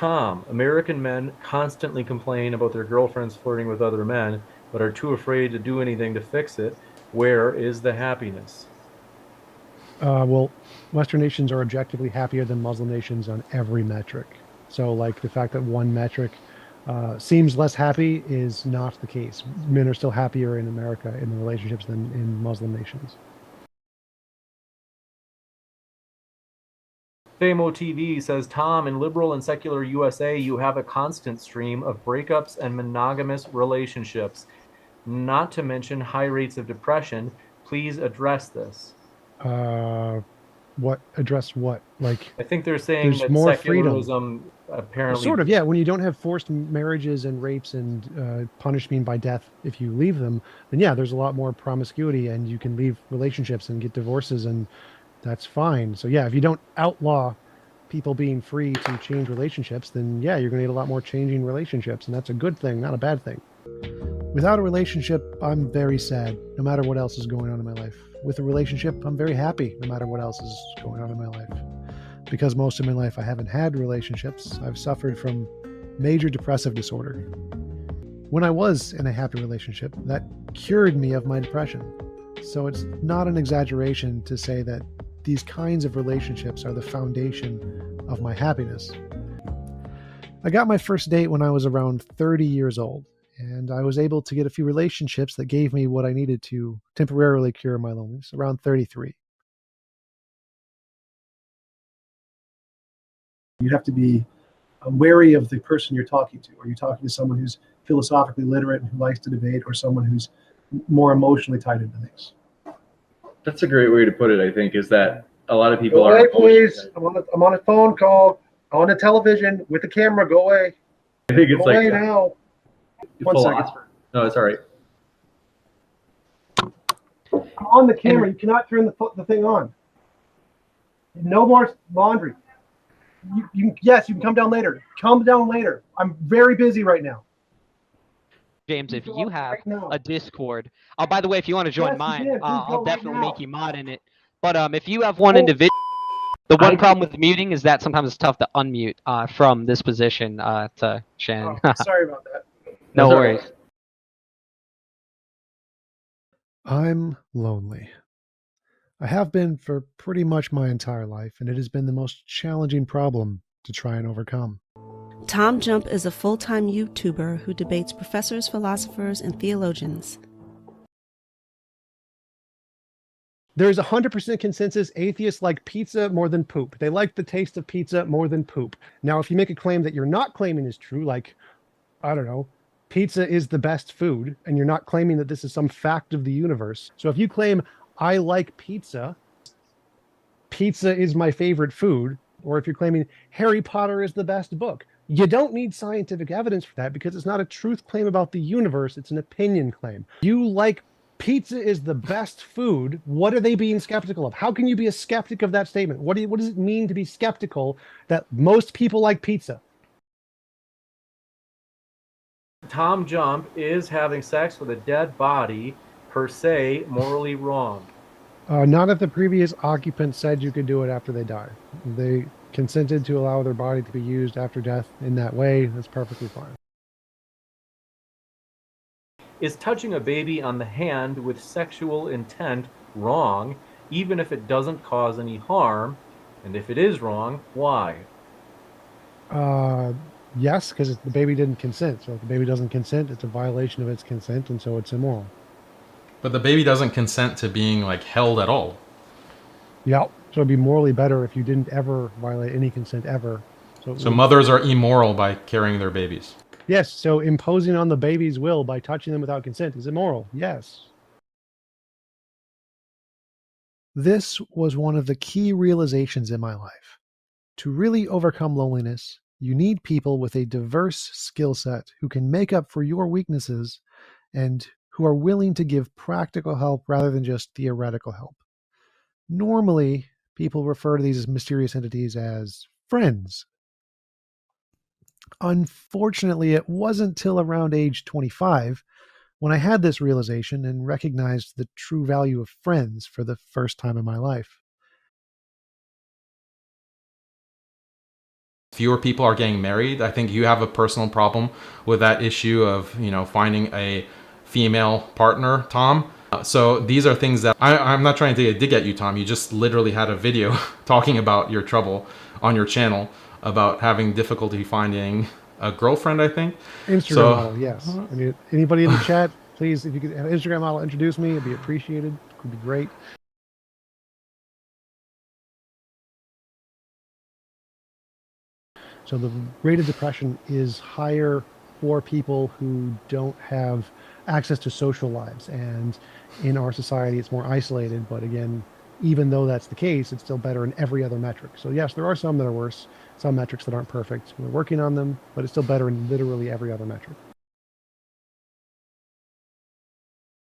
Tom, American men constantly complain about their girlfriends flirting with other men, but are too afraid to do anything to fix it. Where is the happiness? Well, Western nations are objectively happier than Muslim nations on every metric. So, like the fact that one metric seems less happy is not the case. Men are still happier in America in the relationships than in Muslim nations. Famo TV says, Tom, in liberal and secular USA, you have a constant stream of breakups and monogamous relationships, not to mention high rates of depression. Please address this. Uh, what address what? Like, I think they're saying there's that more freedom. secularism apparently. Sort of, yeah. When you don't have forced marriages and rapes and punishment by death if you leave them, then yeah, there's a lot more promiscuity and you can leave relationships and get divorces, and that's fine. So yeah, if you don't outlaw people being free to change relationships, then yeah, you're going to get a lot more changing relationships, and that's a good thing, not a bad thing. Without a relationship, I'm very sad, no matter what else is going on in my life. With a relationship, I'm very happy, no matter what else is going on in my life. Because most of my life I haven't had relationships, I've suffered from major depressive disorder. When I was in a happy relationship, that cured me of my depression. So it's not an exaggeration to say that these kinds of relationships are the foundation of my happiness. I got my first date when I was around 30 years old, and I was able to get a few relationships that gave me what I needed to temporarily cure my loneliness around 33. You have to be wary of the person you're talking to. Are you talking to someone who's philosophically literate and who likes to debate, or someone who's more emotionally tied into things? That's a great way to put it, I think, is that a lot of people Go are. away, please. I'm on a phone call, on a television with the camera. Go away. I think it's Go away like now. 1 second. No, it's all right. I'm on the camera. You cannot turn the thing on. No more laundry. Yes, you can come down later. Come down later. I'm very busy right now. James, if you have right now a Discord, oh, by the way, if you want to join Yes, mine, you can. Please I'll go right definitely now. make you mod in it. But if you have one Oh. individual, the one problem with muting is that sometimes it's tough to unmute from this position to Shannon. Oh, sorry about that. No That's all worries. right. I'm lonely. I have been for pretty much my entire life, and it has been the most challenging problem to try and overcome. Tom Jump is a full-time YouTuber who debates professors, philosophers, and theologians. There's 100% consensus atheists like pizza more than poop. They like the taste of pizza more than poop. Now, if you make a claim that you're not claiming is true, like, I don't know, pizza is the best food, and you're not claiming that this is some fact of the universe. So if you claim, I like pizza, pizza is my favorite food, or if you're claiming Harry Potter is the best book, you don't need scientific evidence for that because it's not a truth claim about the universe, it's an opinion claim. You like pizza is the best food. What are they being skeptical of? How can you be a skeptic of that statement? What does it mean to be skeptical that most people like pizza? Tom Jump is having sex with a dead body per se morally wrong. Not if the previous occupant said you could do it after they die. They consented to allow their body to be used after death in that way. That's perfectly fine. Is touching a baby on the hand with sexual intent wrong, even if it doesn't cause any harm? And if it is wrong, why? Yes, because the baby didn't consent. So if the baby doesn't consent, it's a violation of its consent, and so it's immoral. But the baby doesn't consent to being like held at all. Yeah. So it'd be morally better if you didn't ever violate any consent ever. So mothers are immoral by carrying their babies. Yes. So imposing on the baby's will by touching them without consent is immoral. Yes. This was one of the key realizations in my life. To really overcome loneliness, you need people with a diverse skill set who can make up for your weaknesses and who are willing to give practical help rather than just theoretical help. Normally, people refer to these mysterious entities as friends. Unfortunately, it wasn't till around age 25 when I had this realization and recognized the true value of friends for the first time in my life. fewer people are getting married. I think you have a personal problem with that issue of, finding a female partner, Tom. So these are things that I'm not trying to dig at you, Tom. You just literally had a video talking about your trouble on your channel about having difficulty finding a girlfriend, I think. Instagram model, yes. I mean, anybody in the chat, please, if you could have an Instagram model introduce me, it'd be appreciated. It would be great. So the rate of depression is higher for people who don't have access to social lives. And in our society, it's more isolated. But again, even though that's the case, it's still better in every other metric. So yes, there are some that are worse, some metrics that aren't perfect. We're working on them, but it's still better in literally every other metric.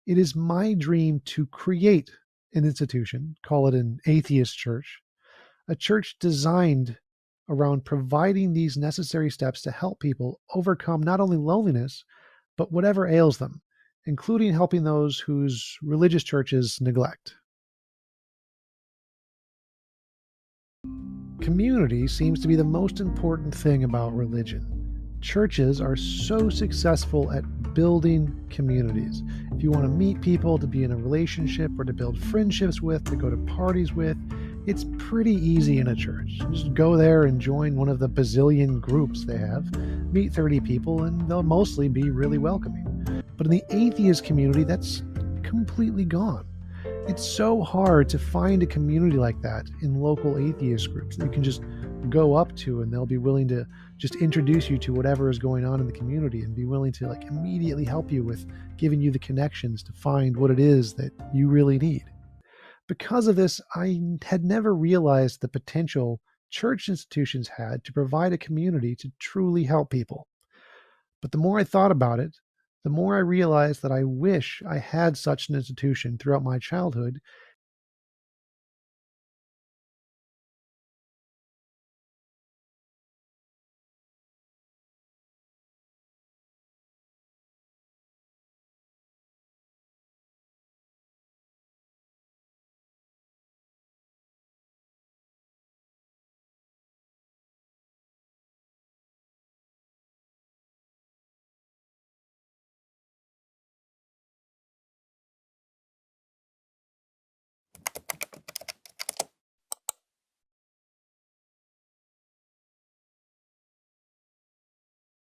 It is my dream to create an institution, call it an atheist church, a church designed around providing these necessary steps to help people overcome not only loneliness, but whatever ails them, including helping those whose religious churches neglect. Community seems to be the most important thing about religion. Churches are so successful at building communities. If you want to meet people, to be in a relationship, or to build friendships with, to go to parties with, it's pretty easy in a church. Just go there and join one of the bazillion groups they have, meet 30 people, and they'll mostly be really welcoming. But in the atheist community, that's completely gone. It's so hard to find a community like that in local atheist groups that you can just go up to, and they'll be willing to just introduce you to whatever is going on in the community and be willing to immediately help you with giving you the connections to find what it is that you really need. Because of this, I had never realized the potential church institutions had to provide a community to truly help people. But the more I thought about it, the more I realized that I wish I had such an institution throughout my childhood,